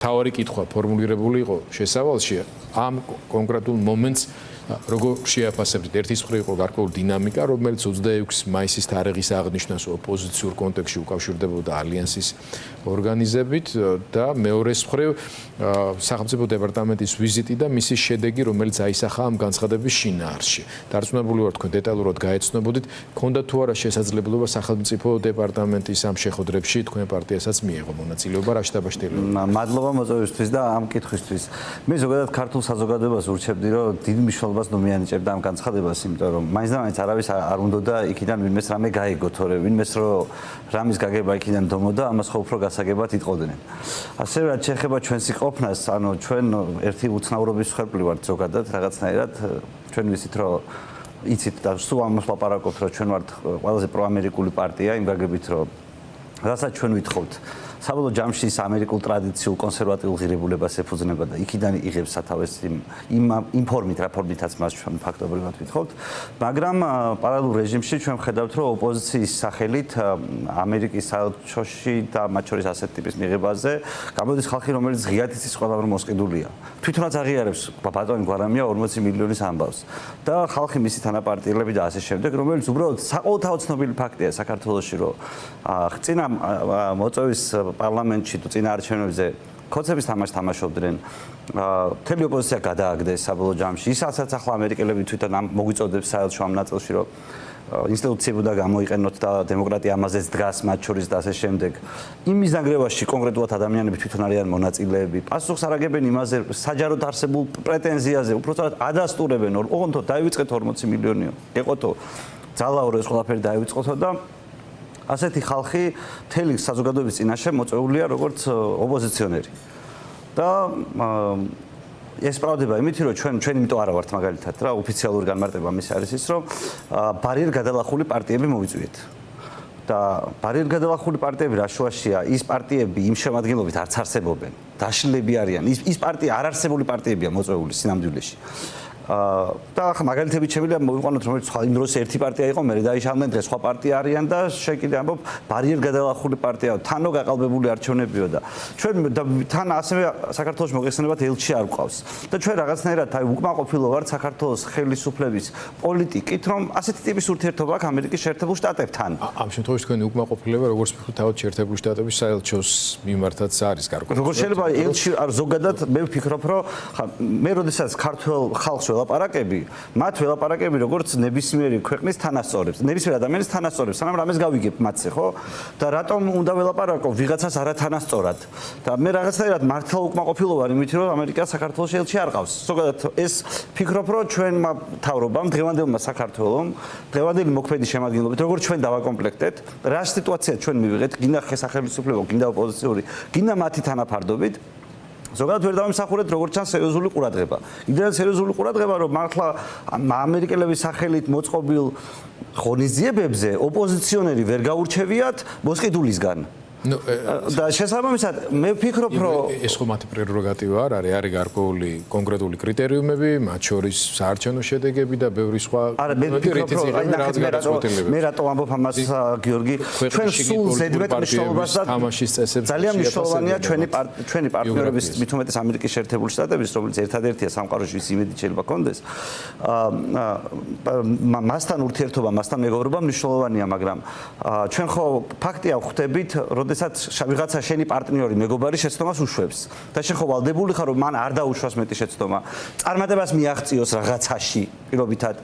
თავარი კითხვა ფორმულირებული იყო შესავალში ამ კონკრეტულ მომენტს როგორ შეაფასებთ ერთის მხრივ იყო გარკვეული დინამიკა რომელიც 26 მაისის თარიღის აღნიშვნას ოპოზიციურ კონტექსტში უკავშირდებოდა ალიანსის ორგანიზებით და მეორეს მხრივ სახელმწიფო დეპარტამენტის ვიზიტი და მისი შედეგი რომელიც აისახა ამ განცხადების შინაარსში დარწმუნებული ვარ თქვენ დეტალურად გაეცნობოდით ქონდა თუ არა შესაძლებლობა სახელმწიფო დეპარტამენტის ამ შეხვედრებში თქვენ პარტიასაც მიიღო მონაწილეობა რა შტაბ-შტაბი მადლობა მოწვევისთვის და ამ კითხვისთვის მე ზოგადად ქართულ საზოგადოებას ურჩებდი რომ დიდ მნიშვნელობას ნომიანიჭებდა ამ განცხადებას იმიტომ რომ მაინც და მაინც არავის არ უნდა იქიდან ვინმეს რამე გაიგო თორე ვინმეს რომ რამის გაგება იქიდან დომოდა ამას ხო უფრო გასაგებად იტყოდნენ ასევე რაც შეეხება ჩვენს იყოფნას ანუ ჩვენ ერთი უცნაურობის მსხვერპლი ვართ ზოგადად რაღაცნაირად ჩვენ ვიცით რომ იცით და სულ ამას ლაპარაკობთ რომ ჩვენ ვართ ყველაზე პროამერიკული პარტია იმ გაგებით რომ რასაც ჩვენ ვითხოვთ საბოლოო ჯამში ის ამერიკულ ტრადიციულ კონსერვატიულ ღირებულებას ეფუძნება და იქიდან იღებს სათავეს იმ ფორმით, რა ფორმითაც მას ჩვენ ფაქტობრივად ვითხოვთ, მაგრამ პარალელურ რეჟიმში ჩვენ ვხედავთ, რომ ოპოზიციის სახელით ამერიკის საელჩოში და მათ შორის ასეთ ტიპის მიღებაზე გამოდის ხალხი, რომელიც ღიად იცის ყველამ რომ მოსყიდულია. თვითონაც აღიარებს ბატონი გვარამია 40 მილიონის ამბავს და ხალხი მისი თანაპარტიელები და ასე შემდეგ, რომელიც უბრალოდ საყოველთაოდ ცნობილი ფაქტია საქართველოში, რომ წინა მოწვევის პარლამენტში თუ წინა არჩევნებზე ქოცების თამაშს თამაშობდნენ. მთელი ოპოზიცია გადააგდეს საბოლოო ჯამში. ისაც ახლა ამერიკელები თვითონ მოგვიწოდებს საელჩო ამ ნაწილში, რომ ინსტიტუციები უნდა გამოიყენოთ და დემოკრატია ამაზეც დგას მათ შორის და ასე შემდეგ. იმ მიზანგრევაში კონკრეტულად ადამიანები თვითონ არიან მონაწილეები. პასუხს არ აგებენ იმაზე, საჯაროდ არსებულ პრეტენზიაზე, უბრალოდ ადასტურებენ, ოღონდ დაივიწყეთ 40 მილიონიო. ეყოთო ძალაო ეს ყველაფერი დაივიწყოთო და ასეთი ხალხი მთელი საზოგადოების წინაშე მოწვეულია როგორც ოპოზიციონერი. და ეს პრობლემა იმითი რომ ჩვენ იმიტომ არა ვართ მაგალითად რა ოფიციალური განმარტება მის არის ის რომ ბარიერ გადალახული პარტიები მოვიწვიეთ. და ბარიერ გადალახული პარტიები რა შუაშია ის პარტიები იმ შემადგენლობით არც არსებობენ. დაშლილები არიან. ის პარტია არ არსებული პარტიებია მოწვეული სინამდვილეში. და ახლა მაგალითებით შემიძლია მოვიყვანოთ რომელიც სხვა იმ დროს ერთი პარტია იყო მე დაიშალნენ დღეს სხვა პარტია არიან და შეკიდე ამბობ ბარიერ გადალახული პარტია თანო გაყალბებული არჩევნებიო და ჩვენ თან ასევე საქართველოს მოგეხსენებათ ელჩი არ გვყავს და ჩვენ რაღაცნაირად აი უკმაყოფილო ვართ საქართველოს ხელისუფლების პოლიტიკით რომ ასეთი ტიპის ურთიერთობა აქვს ამერიკის შეერთებულ შტატებთან ამ შემთხვევაში თქვენი უკმაყოფილება როგორც ვთქვით თავად შეერთებული შტატების საელჩოს მიმართაც არის გარკვეული როგორ შეიძლება ელჩი არ ზოგადად მე ვფიქრობ რომ მე როდესაც ქართველ ხალხს ველაპარაკები, მათ ველაპარაკები როგორც ნებისმიერი ქვეყნის თანასწორებს, ნებისმიერ ადამიანის თანასწორებს, სანამ რამეს გავიგებ მათზე, ხო? და რატომ უნდა ველაპარაკო ვიღაცას არათანასწორად? და მე რაღაცნაირად მართლა უკმაყოფილო ვარ იმით, რომ ამერიკა საქართველოს ელჩი არ ყავს. ზოგადად ეს ფიქრობ, რომ ჩვენმა მთავრობამ, დღევანდელმა საქართველომ, დღევანდელი მოქმედი შემადგენლობით, როგორც ჩვენ დავაკომპლექტეთ, რა სიტუაცია ჩვენ მივიღეთ, გინდა ხელისუფლება, გინდა ოპოზიციური, გინდა მათი თანაფარდობით ზოგადად ვერ დავიმსახურეთ როგორც ჩანს სერიოზული ყურადღება. იმდენად სერიოზული ყურადღება, რომ მართლა ამერიკელების სახელით მოწყობილ ღონისძიებებზე ოპოზიციონერი ვერ გაურჩევიათ მოსყიდულისგან. და შესაბამისად მე ვფიქრობ რომ ეს ხო მათი პრეროგატივა არ არის არის გარკვეული კონკრეტული კრიტერიუმები მათ შორის საარჩევნო შედეგები და ბევრი სხვა არა მე ვფიქრობ რომ მე რატო ამბობ ამას გიორგი ჩვენ სულ ზედმეტ მნიშვნელობას და თამაშის წესებს ძალიან მნიშვნელოვანია ჩვენი პარტნიორების მით უმეტეს ამერიკის შეერთებული შტატების რომელიც ერთადერთია სამყაროში ვის იმედი შეიძლება კონდეს მასთან ურთიერთობა მასთან მეგობრობა მნიშვნელოვანია მაგრამ ჩვენ ხო ფაქტია ვხვდებით როდესაც ვიღაცა შენი პარტნიორი მეგობარი შეცდომას უშვებს და შენ ხო ვალდებული ხარ რომ მან არ დაუშვას მეტი შეცდომა წარმატებას მიაღწიოს რაღაცაში პირობითად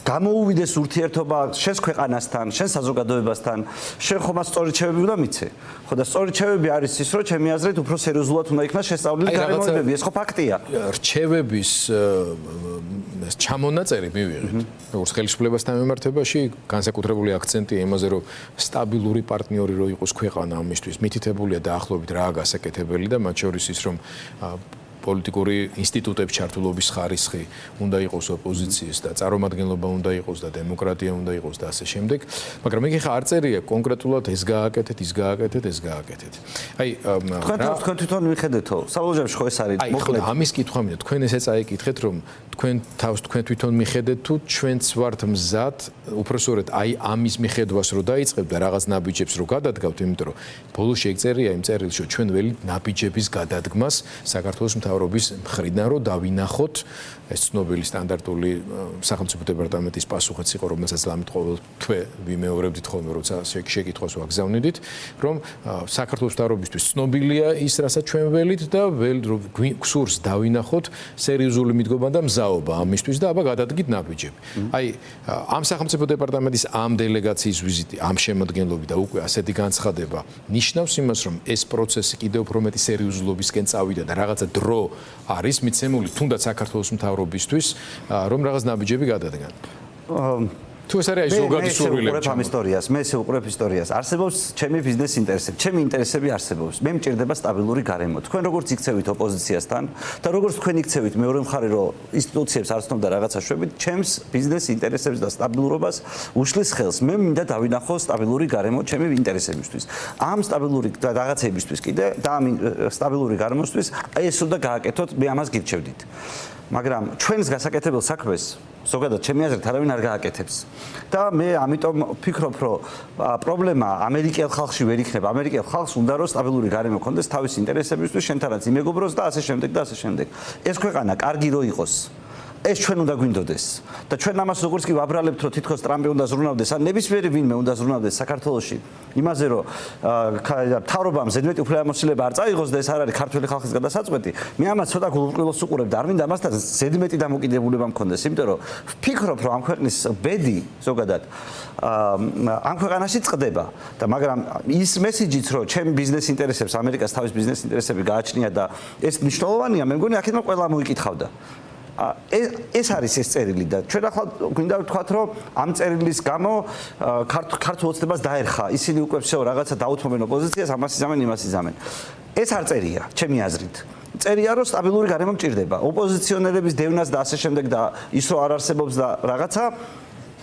გამოუვიდეს ურთიერთობა შენს ქვეყანასთან შენ საზოგადოებასთან შენ ხომ სწორი რჩევები უნდა მიცე ხო და სწორი რჩევები არის ის რომ ჩემი აზრით უფრო სერიოზულად უნდა იქნას შესწავლილი გარემოებები ეს ხო ფაქტია რჩევების ჩამონაწერი მივიღეთ როგორც ხელისუფლებასთან მიმართებაში განსაკუთრებული აქცენტია იმაზე რომ სტაბილური პარტნიორი რო იყოს ქვეყანა ამისთვის მითითებულია დაახლოებით რა გასაკეთებელი და მათ შორის ის რომ პოლიტიკური ინსტიტუტების ჩართულობის ხარისხი უნდა იყოს ოპოზიციის და წარმომადგენლობა უნდა იყოს და დემოკრატია უნდა იყოს და ასე შემდეგ. მაგრამ იქ ხა არ წერია კონკრეტულად ეს გააკეთეთ, ის გააკეთეთ, ეს გააკეთეთ. აი თქვენ თვითონ მიხედეთო, საბოლოოში ხო ეს არის მოკლედ ამის კითხვა მინდა, თქვენ ესე წაიკითხეთ, რომ თქვენ თავს თქვენ თვითონ მიხედეთ თუ ჩვენც ვართ მზად, უпроსორეთ აი ამის მიხედვას რო დაიწყებდა რაღაც ნაბიჯებს რო გადადგავთ, იმიტომ რომ ბოლოს შეწერია იმ წერილში, რომ ჩვენ ველი ნაბიჯების გადადგმას საქართველოს მთავრობის მხრიდან რო დავინახოთ ეს ცნობილი სტანდარტული სახელმწიფო დეპარტამენტის პასუხიც იყო, რომელსაც ლამით ყოველ თვე ვიმეორებდით ხოლმე, როცა შეკითხვას ვაგზავნიდით, რომ საქართველოს მთავრობისთვის ცნობილია ის, რასაც ჩვენ ველით და გსურს დავინახოთ სერიოზული მიდგომა და მზაობა ამისთვის და აბა გადადგით ნაბიჯები. აი ამ სახელმწიფო დეპარტამენტის ამ დელეგაციის ვიზიტი, ამ შემადგენლობით და უკვე ასეთი განცხადება ნიშნავს იმას, რომ ეს პროცესი კიდევ უფრო მეტი სერიოზულობისკენ წავიდა და რაღაცა დრო არის მიცემული თუნდაც საქართველოს მთავრობისთვის, რომ რაღაც ნაბიჯები გადადგან. თუ ეს არის ზოგადი სურვილები ამ ისტორიას, მე ესე უყურებ ისტორიას. არსებობს ჩემი ბიზნეს ინტერესები, ჩემი ინტერესები არსებობს. მე მჭირდება სტაბილური გარემო. თქვენ როგორც იქცევით ოპოზიციასთან და როგორც თქვენ იქცევით მეორე მხარე რომ ინსტიტუციებს არ ცნობდა რაღაცა შვებით, ჩემს ბიზნეს ინტერესებს და სტაბილურობას უშლის ხელს. მე მინდა დავინახო სტაბილური გარემო ჩემი ინტერესებისთვის. ამ სტაბილური რაღაცებისთვის კიდე და ამ სტაბილური გარემოსთვის აი ეს უნდა გააკეთოთ, მე ამას გირჩევდით. მაგრამ ჩვენს გასაკეთებელ საქმეს ზოგადად ჩემი აზრით არავინ არ გააკეთებს. და მე ამიტომ ვფიქრობ, რომ პრობლემა ამერიკელ ხალხში ვერ იქნება. ამერიკელ ხალხს უნდა რომ სტაბილური გარემო ქონდეს თავის ინტერესებისთვის, შენთანაც იმეგობროს და ასე შემდეგ და ასე შემდეგ. ეს ქვეყანა კარგი რო იყოს, ეს ჩვენ უნდა გვინდოდეს და ჩვენ ამას როგორც კი ვაბრალებთ, რომ თითქოს ტრამპი უნდა ზრუნავდეს, ან ნებისმიერი ვინმე უნდა ზრუნავდეს საქართველოში, იმაზე რომ მთავრობამ ზედმეტი უფლებამოსილება არ წაიღოს და ეს არ არის ქართული ხალხის გადასაწყვეტი, მე ამას ცოტა გულუბრყვილოს უყურებ და არ მინდა ამასთან ზედმეტი დამოკიდებულება მქონდეს, იმიტომ რომ ვფიქრობ, რომ ამ ქვეყნის ბედი ზოგადად ამ ქვეყანაში წყდება და მაგრამ ის მესიჯიც, რომ ჩემ ბიზნეს ინტერესებს ამერიკას თავის ბიზნეს ინტერესები გააჩნია და ეს მნიშვნელოვანია, მე მგონი აქედან ყველა მოიკითხავდა. ეს არის ეს წერილი და ჩვენ ახლა გვინდა ვთქვათ, რომ ამ წერილის გამო ქართულ ოცნებას დაერხა. ისინი უკვე всё რაღაცა დაუთმობენ ოპოზიციას, ამას იზამენ, იმას იზამენ. ეს არ წერია, ჩემი აზრით. წერია, რომ სტაბილური გარემო მჭირდება. ოპოზიციონერების დევნას და ასე შემდეგ და ის რომ არ არსებობს და რაღაცა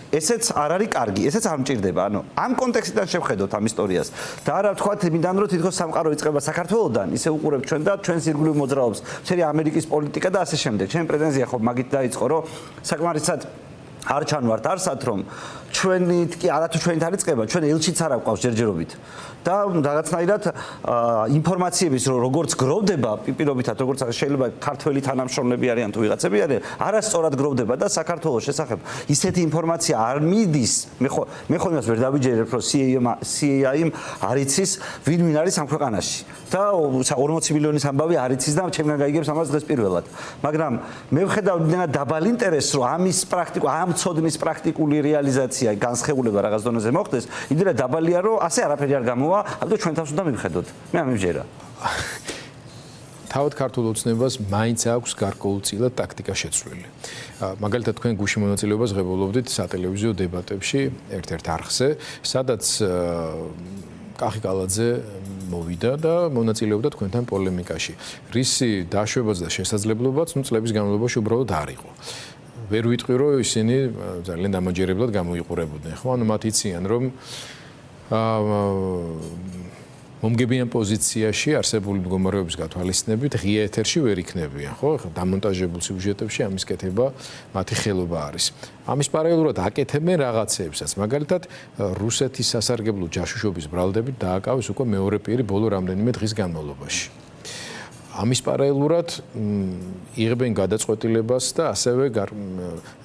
ესეც არ არის კარგი, ესეც არ მჭირდება. ანუ ამ კონტექსტიდან შევხედოთ ამ ისტორიას. და არა ვთქვათ, მინდან რომ თითქოს სამყარო იწყება საქართველოსდან, ისე უყურებ ჩვენ და ჩვენს ირგვლივ მოძრაობს მთელი ამერიკის პოლიტიკა და ასე შემდეგ. ჩემი პრეტენზია ხო მაგით დაიწყო, რომ საკმარისად არ ჩანვართ არსად, რომ ჩვენით კი არათუ ჩვენით არის წება, ჩვენ ელჩიც არ აქვს ჯერჯერობით. და რაღაცნაირად ინფორმაციების როგორც გროვდება პირობითად, როგორც შეიძლება ქართველი თანამშრომლები არიან თუ ვიღაცები არიან, არასწორად გროვდება და საქართველოს შესახებ ისეთი ინფორმაცია არ მიდის. მე ხო იმას ვერ დავიჯერებ, რომ CIA-ი არ იცის ვინ არის ამ ქვეყანაში. და 40 მილიონის ამბავი არ იცის და ჩემგან გაიგებს ამას დღეს პირველად. მაგრამ მე ვხედავ იმდენად დაბალ ინტერესს, რომ ამ ცოდნის პრაქტიკული რეალიზაცია განსხეულება რაღაც დონეზე მოხდეს, იმდენად დაბალია, რომ ასე არაფერი არ გამოვა. ამიტომ ჩვენ თავს უნდა მივხედოთ. მე ამიმჯერა. თავად ქართულ ოცნებას მაინც აქვს გარკვეულწილად ტაქტიკა შეცვლილი. მაგალითად თქვენ გუშინ მონაწილეობას ღებულობდით სატელევიზიო დებატებში ერთ-ერთ არხზე, სადაც კახი კალაძე მოვიდა და მონაწილეობდა თქვენთან პოლემიკაში. რისი დაშვებაც და შესაძლებლობაც წლების განმავლობაში უბრალოდ არ იყო. ვერ ვიტყვი, რომ ისინი ძალიან დამაჯერებლად გამოიყურებოდნენ. ხო, ანუ მათ იციან, რომ მომგებიან პოზიციაში არსებული მდგომარეობის გათვალისწინებით ღია ეთერში ვერ იქნებიან, ხო? დამონტაჟებულ სიუჟეტებში ამის კეთება მათი ხელობა არის. ამის პარალელურად აკეთებენ რაღაცეებსაც. მაგალითად, რუსეთის სასარგებლო ჯაშუშობის ბრალდებით დააკავეს უკვე მეორე პირი ბოლო რამდენიმე დღის განმავლობაში. ამის პარალელურად იღებენ გადაწყვეტილებას და ასევე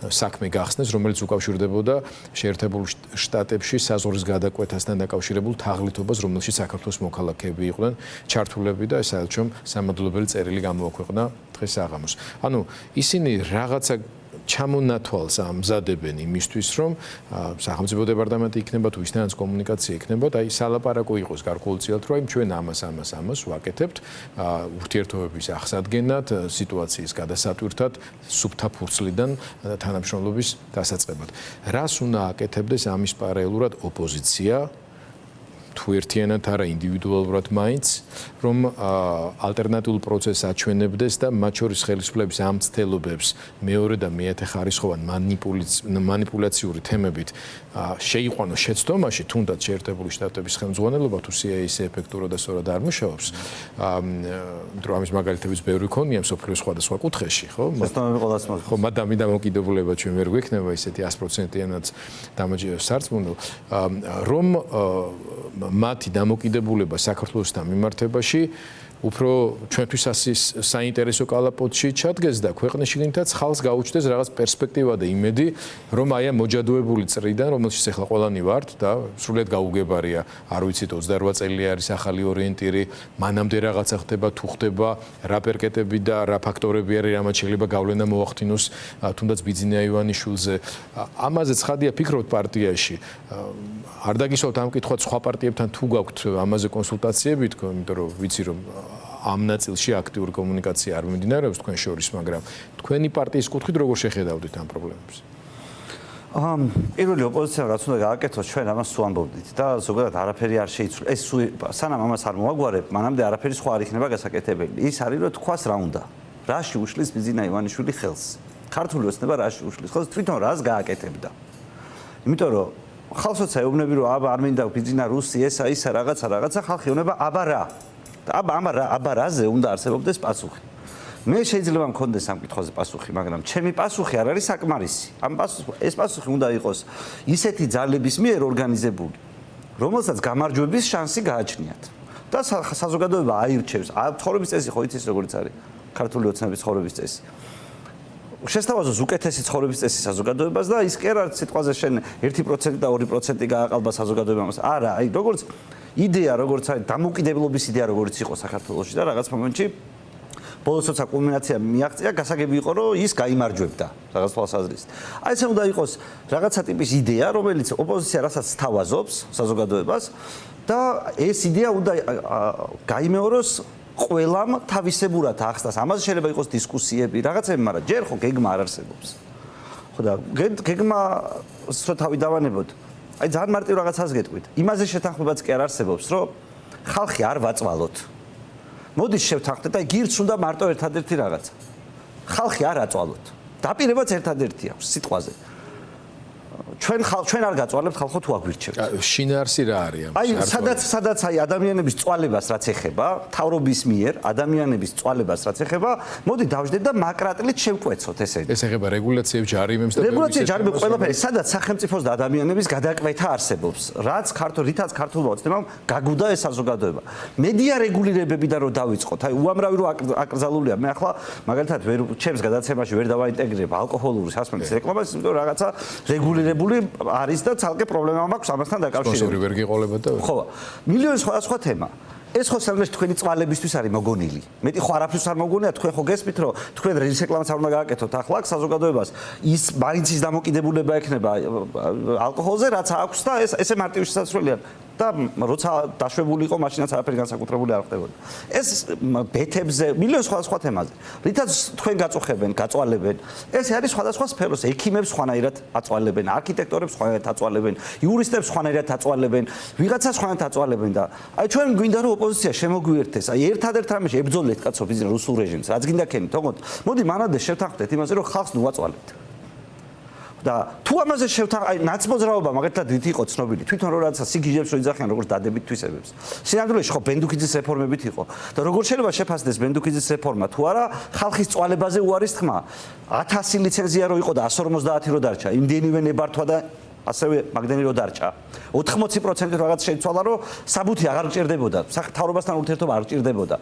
საქმე გახსნეს, რომელიც უკავშირდებოდა შეერთებულ შტატებში საზღვრის გადაკვეთასთან დაკავშირებულ თაღლითობას, რომელშიც საქართველოს მოქალაქეები იყვნენ ჩართულები და ეს საელჩომ სამადლობელი წერილი გამოაქვეყნა დღეს საღამოს. ანუ ისინი რაღაცა ჩამონათვალს ამზადებენ იმისთვის, რომ სახელმწიფო დეპარტამენტი იქნება თუ ისთანაც კომუნიკაცია იქნება და აი სალაპარაკო იყოს გარკვეულწილად, რომ ჩვენ ამას ვაკეთებთ ურთიერთობების აღსადგენად, სიტუაციის გადასატვირთად, სუფთა ფურცლიდან თანამშრომლობის დასაწყებად. რას უნდა აკეთებდეს ამის პარალელურად ოპოზიცია? თუ ერთიანად არა ინდივიდუალურად მაინც რომ ალტერნატიულ პროცესს აჩვენებდეს და მათ შორის ხელისუფლების ამ ცდელობებს მეორე და მეათე ხარისხოვან მანიპულაციური თემებით შეიყვანოს შეცდომაში, თუნდაც შეერთებული შტატების ხელმძღვანელობა თუ CIA-ის ეფექტურად და სწორად არ მუშაობს, რომ ამის მაგალითებიც ბევრი ქონია მსოფლიოს სხვადასხვა კუთხეში, ხო? შეცდომები ყოველას მოხდა. ხო, მაგრამ დამოკიდებულება ჩვენ ვერ გვექნება ისეთი 100%-იანაც სარწმუნო, რომ მათი დამოკიდებულება საქართველოსთან მიმართებაში უფრო ჩვენთვის საინტერესო კალაპოტში ჩადგეს და ქვეყნის შიგნითაც ხალხს გაუჩნდეს რაღაც პერსპექტივა და იმედი, რომ აი ამ მოჯადოებული წრიდან, რომელშიც ახლა ყველანი ვართ და სრულიად გაუგებარია, არ ვიცით 28 წელი არის ახალი ორიენტირი, მანამდე რაღაცა ხდება, თუ ხდება, რა პერკეტები და რა ფაქტორები არის, რამაც შეიძლება გავლენა მოახდინოს თუნდაც ბიძინა ივანიშვილზე. ამაზე ცხადია ფიქრობთ პარტიაში. არ დაგისვათ ამ კითხვას სხვა პარტიებთან თუ გაქვთ ამაზე კონსულტაციები თქო, იმიტომ რომ ვიცი რომ ამ ნაწილში აქტიური კომუნიკაცია არ მიმდინარეობს თქვენ შორის, მაგრამ თქვენი პარტიის კუთხით როგორ შეხედავდით ამ პრობლემებს? პირველი ოპოზიციამ რაც უნდა გააკეთოს, ჩვენ ამას სულ ამბობდით და ზოგადად არაფერი არ შეიცვლა. ეს სანამ ამას არ მოვაგვარებ, მანამდე არაფერი სხვა არ იქნება გასაკეთებელი. ის არის რომ თქვას რა უნდა. რაში უშლის ბიძინა ივანიშვილი ხელს? ქართული ოცნება რაში უშლის ხელს? თვითონ რას გააკეთებდა? იმიტომ რომ ხალხსაც ეუბნები რომ არ მინდა ბიძინა რუსი ესა ისა რაღაცა ხალხი ეუბნება აბა რა. აბა რაზე უნდა არსებობდეს პასუხი. მე შეიძლება მქონდეს ამ კითხვაზე პასუხი, მაგრამ ჩემი პასუხი არ არის საკმარისი. ეს პასუხი უნდა იყოს ისეთი ძალების მიერ ორგანიზებული, რომელსაც გამარჯვების შანსი გააჩნიათ. და საზოგადოება აირჩევს. ცხოვრების წესი ხო იცის როგორიც არის ქართული ოცნების ცხოვრების წესი. შესთავაზოს უკეთესი ცხოვრების წესი საზოგადოებას და ის კი არ არის სიტყვაზე შენ 1% და 2% გააყალბა საზოგადოებას. არა, აი როგორც იდეა, როგორც არის დამოუკიდებლობის იდეა, როგორც იყო საქართველოში და რაღაც მომენტში ბოლოს როცა კულმინაცია მიაღწია, გასაგები იყო, რომ ის გაიმარჯვებდა რაღაც თვალსაზრისით. აი ესე უნდა იყოს რაღაცა ტიპის იდეა, რომელიც ოპოზიცია რასაც სთავაზობს საზოგადოებას და ეს იდეა უნდა გაიმეოროს ყველამ თავისებურად ახსნას. ამაზე შეიძლება იყოს დისკუსიები, რაღაცები, მაგრამ ჯერ ხო გეგმა არ არსებობს. ხო და გეგმას რო თავი დავანებოთ. აი ძალიან მარტივ რაღაცას გეტყვით. იმაზე შეთანხმებაც კი არ არსებობს, რომ ხალხი არ ვაწვალოთ. მოდის შევთანხმდეთ, აი გირჩ უნდა მარტო ერთადერთი რაღაცა. ხალხი არ აწვალოთ. დაპირებაც ერთადერთი აქვს სიტყვაზე. ჩვენ არ გაწვალებთ ხალხო თუ აგვირჩევთ. შინაარსი რა არის ამის? აი სადაც აი ადამიანების წვალებას რაც ეხება, თავრობის მიერ ადამიანების წვალებას რაც ეხება, მოდი დავждეთ და მაკრატლით შევკვეცოთ ესე. ეს ეხება რეგულაციებს, ჯარიმებს და რეგულაციები, ჯარიმები, ყველაფერი, სადაც სახელმწიფოს და ადამიანების გადაკვეთა არსებობს. რითაც ქართულმა ოცნებამ გაგუდა ეს საზოგადოება. მედია რეგულირებები და რო დავიწყოთ, აი უამრავი რო აკრძალულია. მე ახლა მაგალითად ჩემს გადაცემაში ვერ დავაინტეგრირებ ალკოჰოლური სასმელის რეკლამას, იმიტომ რომ რაღაცა რეგულირებული არის და ცალკე პრობლემა მაქვს ამასთან დაკავშირებით. სპონსორი ვერ გიყოლებათ და ხო, მილიონი სხვა თემა. ეს ხო საერთოდ თქვენი წვალებისთვის არის მოგონილი. მეტი ხო არაფერს არ მოგონია, თქვენ ხო გესმით, რომ თქვენ რეკლამას არ უნდა გააკეთოთ ახლა საზოგადოებას. ის მაინც ის დამოკიდებულება ექნება ალკოჰოლზე, რაც აქვს და ესე მარტივი შესაძლებელია. და როცა დაშვებული იყო, მაშინაც არაფერი განსაკუთრებული არ ხდებოდა. ეს ბეთებზე, მილიონი სხვა თემაზე. რითაც თქვენ გაწუხებენ, გაწვალებენ. ეს არის სხვადასხვა სფეროს, ექიმებს სხვანაირად აწვალებენ, არქიტექტორებს სხვანაირად აწვალებენ, იურისტებს სხვანაირად აწვალებენ, ვიღაცას სხვანაირად აწვალებენ და აი ჩვენ გვინდა რომ ოპოზიცია შემოგვიერთდეს. აი ერთადერთ რამეში ებრძოლეთ კაცო ბიზნეს რუსულ რეჟიმს, რაც გინდა ქენით, თქო. მოდი მანამდე შევთანხმდეთ იმაზე, რომ ხალხს ნუ აწვალებთ. და თუ ამაზე აი ნაცმოძრაობა მაგალითად რით იყო ცნობილი თვითონ რო რაღაცა სიგიჟებს რო იძახიან როგორც დადებით თვისებებს სინამდვილეში ხო ბენდუქიძის რეფორმებით იყო და როგორ შეიძლება შეფასდეს ბენდუქიძის რეფორმა თუ არა ხალხის წვალებაზე უარის თქმა 1000 ლიცენზია რო იყო და 150 რო დარჩა იმდენივე ნებართვა და ასევე მაგდენი რო დარჩა 80% რაღაც შეიცვალა რომ საბუთი აღარ გჭირდებოდა მთავრობასთან ურთიერთობა არ გჭირდებოდა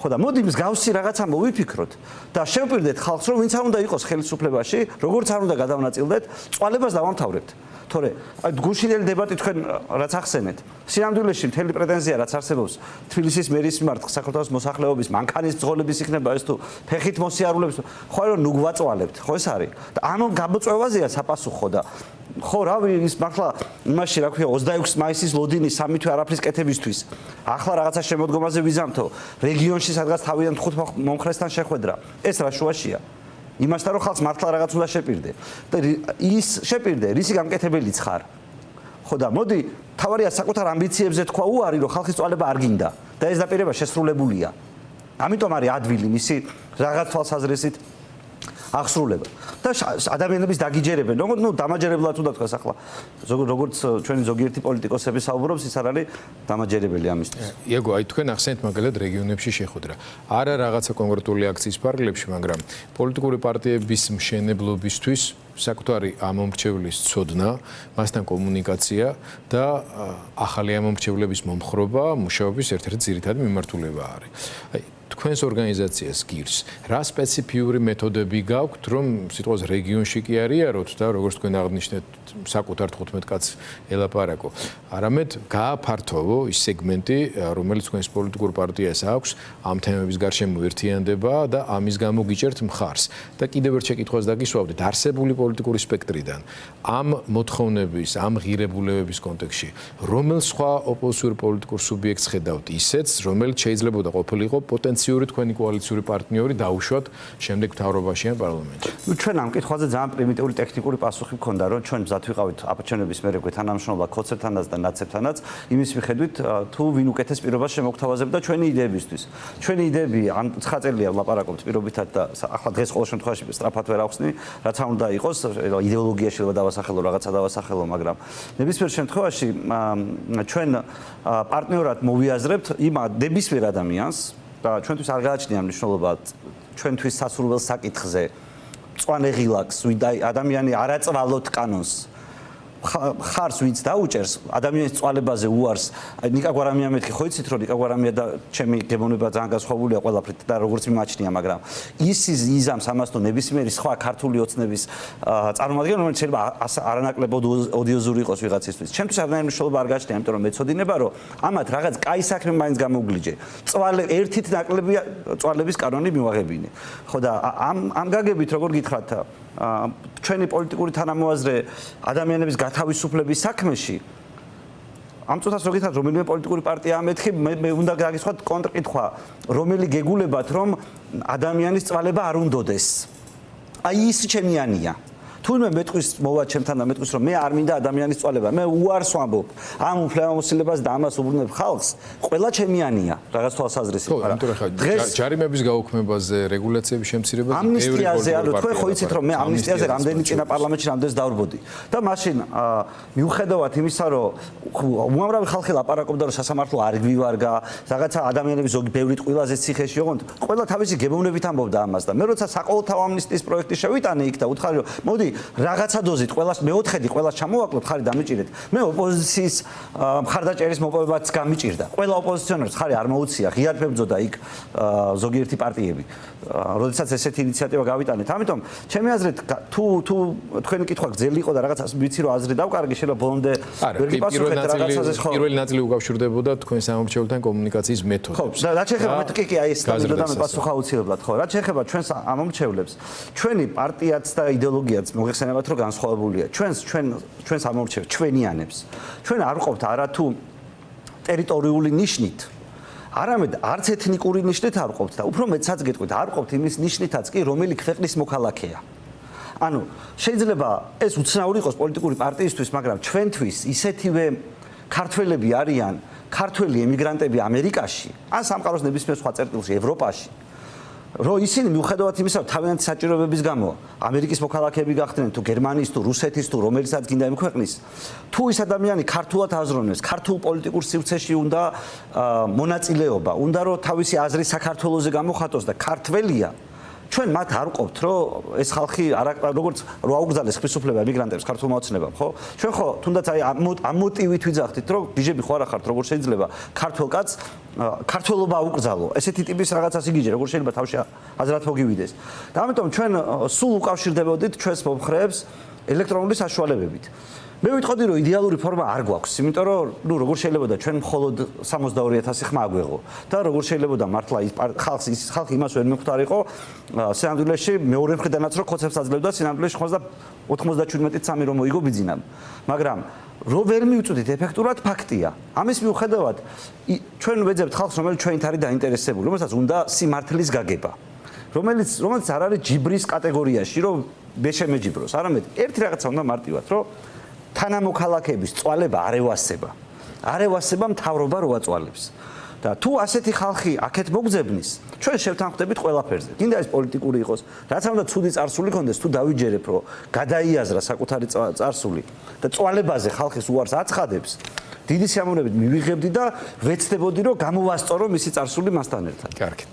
ხო და მოდი მსგავსი რაღაცა მოვიფიქროთ და შევპირდეთ ხალხს რომ ვინც არ უნდა იყოს ხელისუფლებაში როგორც არ უნდა გადავნაწილდეთ წვალებას დავამთავრებთ თორე აი გუშინელი დებატი თქვენ რაც ახსენეთ სინამდვილეში მთელი პრეტენზია რაც არსებობს თბილისის მერის მიმართ საქართველოს მოსახლეობის მანქანის ბრძოლების იქნება ეს თუ ფეხით მოსიარულებს ხო რომ ნუ გვაწვალებთ ხო ეს არის და ამ გამოწვევაზეა საპასუხო და ხო რავი ის მართლა იმაში რა ქვია 26 მაისის ლოდინი სამი თვე არაფრის კეთებისთვის ახლა რაღაცა შემოდგომაზე ვიზამთო რეგიონში სადღაც თავიდან 5 მომხრესთან შეხვედრა ეს რა შუაშია იმასთან რომ ხალხს მართლა რაღაც უნდა შეპირდე და ის შეპირდე რისი გამკეთებელიც ხარ ხო და მოდი თავარია საკუთარ ამბიციებზე თქვა უარი რომ ხალხის წვალება არ გინდა და ეს დაპირება შესრულებულია. ამიტომ არის ადვილი მისი რაღაც თვალსაზრისით აღსრულება და ადამიანების დაგიჯერებენ ნუ დამაჯერებლად უნდა თქვას ახლა როგორც ჩვენი ზოგიერთი პოლიტიკოსები საუბრობს ის არ არის დამაჯერებელი ამისთვის. იაგო აი თქვენ ახსენეთ მაგალითად რეგიონებში შეხვედრა არა რაღაცა კონკრეტული აქციის პარკლებში მაგრამ პოლიტიკური პარტიების მშენებლობისთვის საკუთარი ამომრჩევლის ცოდნა, მასთან კომუნიკაცია და ახალი ამომრჩევლების მომხრობა მუშაობის ერთ-ერთი ძირითადი მიმართულება არის. აი თქვენს ორგანიზაციას გირს რა სპეციფიური მეთოდები გაქვთ რომ სიტყვას რეგიონში კი არიაროთ და როგორც თქვენ აღნიშნეთ საკუთარ 15 კაცს ელაპარაკო არამედ გააფართოვო ის სეგმენტი რომელიც თქვენს პოლიტიკურ პარტიას აქვს ამ თემების გარშემო ერთიანდება და ამის გამო გიჭერთ მხარს და კიდევ ერთ შეკითხვას დაგისვავდით არსებული პოლიტიკური სპექტრიდან ამ მოთხოვნების ამ ღირებულებების კონტექსტში რომელ სხვა ოპოზიციურ პოლიტიკურ სუბიექტს ხედავთ ისეც რომელიც შეიძლება ყოფილიყო პოტენციური თქვენი კოალიციური პარტნიორი დაუშვათ შემდეგ მთავრობაში ან პარლამენტში. ნუ ჩვენ ამ კითხვაზე ძალიან პრიმიტიული ტექნიკური პასუხი მქონდა რომ ჩვენ მზად ვიყავით აპაჩენების მერე თანამშრომლობა ქოცებთანაც და ნაცებთანაც იმის მიხედვით თუ ვინ უკეთეს პირობას შემოგთავაზებდა ჩვენი იდეებისთვის. ჩვენი იდეები ამ 9 წელია ვლაპარაკობთ პირობითად და ახლა დღეს ყოველ შემთხვევაში სწრაფად ვერ ავხსნი რაც არ უნდა იყოს იდეოლოგიაში დავასახელო რაღაცა დავასახელო მაგრამ ნებისმიერ შემთხვევაში ჩვენ პარტნიორად მოვიაზრებთ იმ ნებისმიერ ადამიანს და ჩვენთვის არ გააჩნია მნიშვნელობა ჩვენთვის სასურველ საკითხზე მწვანე ღილაკს ვინ ადამიანი არაწვალოთ კანონს ხარს ვინც დაუჭერს ადამიანის წვალებაზე უარს ნიკა გვარამია მეთქი ხო იცით რომ ნიკა გვარამია და ჩემი გემოვნება ძალიან განსხვავებულია ყველაფრით და როგორც მიმაჩნია მაგრამ ის იზამს ამას თუ ნებისმიერი სხვა ქართული ოცნების წარმომადგენელი რომელიც შეიძლება არანაკლებად ოდიოზური იყოს ვიღაცისთვის ჩემთვის არანაირი მნიშვნელობა არ გააჩნია იმიტომ რომ მეცოდინება რომ ამათ რაღაც კაი საქმე მაინც გამოგლიჯე წვალე ერთით ნაკლებია წვალების კანონი მივაღებინე ხო და ამ გაგებით როგორ გითხრათ ჩვენი პოლიტიკური თანამოაზრე ადამიანების გათავისუფლების საქმეში ამ წუთას რო გითხრათ რომელიმე პოლიტიკური პარტია ამეთქი მე უნდა გაგისვათ კონტრკითხვა რომელი გეგულებათ რომ ადამიანის წვალება არ უნდოდეს აი ის ჩემიანია თუნდაც მეტყვის მოვა ჩემთან და მეტყვის რომ მე არ მინდა ადამიანის წვალება მე უარს ვამბობ ამ უფლებამოსილებას და ამას უბრუნებ ხალხს ყველა ჩემიანია რაღაც თვალსაზრისით მაგრამ დღეს ჯარიმების გაუქმებაზე რეგულაციების შემცირებაზე ამნისტიაზე ანუ თქვენ ხო იცით რომ მე ამნისტიაზე რამდენი წინა პარლამენტში რამდენს დავრბოდი და მაშინ მიუხედავად იმისა რომ უამრავი ხალხი ლაპარაკობდა რომ სასამართლო არ გვივარგა რაღაცა ადამიანები ზოგი ბევრი ტყილაზე ციხეში ოღონდ ყველა თავისი გემოვნებით ამბობდა ამას და მე როცა საყოველთაო ამნისტიის პროექტი შევიტანე იქ და უთხარი რომ მოდი რაღაცა დოზით ყველას მეოთხედი ყველას ჩამოვაკლოთ ხარი დამიჭირეთ მე ოპოზიციის მხარდაჭერის მოპოვებაც გამიჭირდა ყველა ოპოზიციონერს ხარი არ მოუცია ღიად მებრძოდა იქ ზოგიერთი პარტიები როდესაც ესეთი ინიციატივა გავიტანეთ ამიტომ ჩემი აზრით თუ თქვენი კითხვა გძელი იყო და რაღაცას ვიცი რომ აზრი დავკარგი შეიძლება ბოლომდე ვერ გიპასუხეთ რაღაცაზე ხო პირველი ნაწილი უკავშირდებოდა თქვენ სამომრჩეველთან კომუნიკაციის მეთოდებს ხო და რაც შეეხება მე აი ეს და მე პასუხ აუცილებლად ხო რაც შეეხება ჩვენს ამომრჩევლებს ჩვენი პარტიაც და იდეოლოგიაც მოგეხსენებათ რომ განსხვავებულია ჩვენს ამომრჩევ ჩვენიანებს ჩვენ არ ვყოფთ არათუ ტერიტორიული ნიშნით არამედ არც ეთნიკური ნიშნით არ ვყოფთ და უფრო მეცაც გეტყვით არ ვყოფთ იმის ნიშნითაც კი რომელი ქვეყნის მოქალაქეა ანუ შეიძლება ეს უცნაური იყოს პოლიტიკური პარტიისთვის მაგრამ ჩვენთვის ისეთივე ქართველები არიან ქართველი ემიგრანტები ამერიკაში ან სამყაროს ნებისმიერ სხვა წერტილში ევროპაში რომ ისინი მიუხედავად იმისა რომ თავიანთი საჭიროებების გამო ამერიკის მოქალაქეები გახდნენ თუ გერმანიის თუ რუსეთის თუ რომელიცაც გინდა იმ ქვეყნის თუ ის ადამიანი ქართულად აზროვნებს ქართულ პოლიტიკურ სივრცეში უნდა მონაწილეობა უნდა რომ თავისი აზრი საქართველოზე გამოხატოს და ქართველია ჩვენ მათ არ ვყოფთ რომ ეს ხალხი როგორც რო აუგზავნეს ხელისუფლება ემიგრანტებს ქართულმა ოცნებამ ხო ჩვენ ხო თუნდაც აი ამ მოტივით ვიძახდით რომ გიჟები ხო არა ხართ როგორ შეიძლება ქართულ კაცს ქართველობა აუკრძალო ესეთი ტიპის რაღაცას იგიჯე როგორ შეიძლება თავში აზრად მოგივიდეს და ამიტომ ჩვენ სულ უკავშირდებოდით ჩვენს მომხრეებს ელექტრონული საშუალებებით მე ვიტყოდი რომ იდეალური ფორმა არ გვაქვს იმიტომ რომ ნუ როგორ შეიძლება და ჩვენ მხოლოდ 62000 ხმა აგვეღო და როგორ შეიძლება და მართლა ის ხალხი იმას ვერ მიხვდარიყო სინამდვილეში მეორე მხრიდანაც რომ ხოცებს აძლევდა სინამდვილეში 97-ით 3 რომ მოიგო ბიძინამ მაგრამ რო ვერ მივწვდით ეფექტურად ფაქტია ამის მიუხედავად ჩვენ ვეძებთ ხალხს რომელიც ჩვენით არის დაინტერესებული რომელსაც უნდა სიმართლის გაგება რომელიც არ არის ჯიბრის კატეგორიაში რომ მე შემეჯიბროს არამედ ერთი რაღაცა უნდა მარტივად რომ თანამოქალაქეების წვალება არ ევასება. არ ევასება მთავრობა რო აწვალებს. და თუ ასეთი ხალხი აქეთ მოგძებნის, ჩვენ შევთანხმდებით ყველაფერზე. კიდე ეს პოლიტიკური იყოს, რაც უნდა ცუდი წარსული კონდეს, თუ დავიჯერებ, რომ გადაიაზრა საკუთარი წარსული და წვალებაზე ხალხის უარს აცხადებს, დიდი სიამოვნებით მივიღებდი და ვეცდებოდი, რომ გამოვასწორო მისი წარსული მასთან ერთად. კარგი.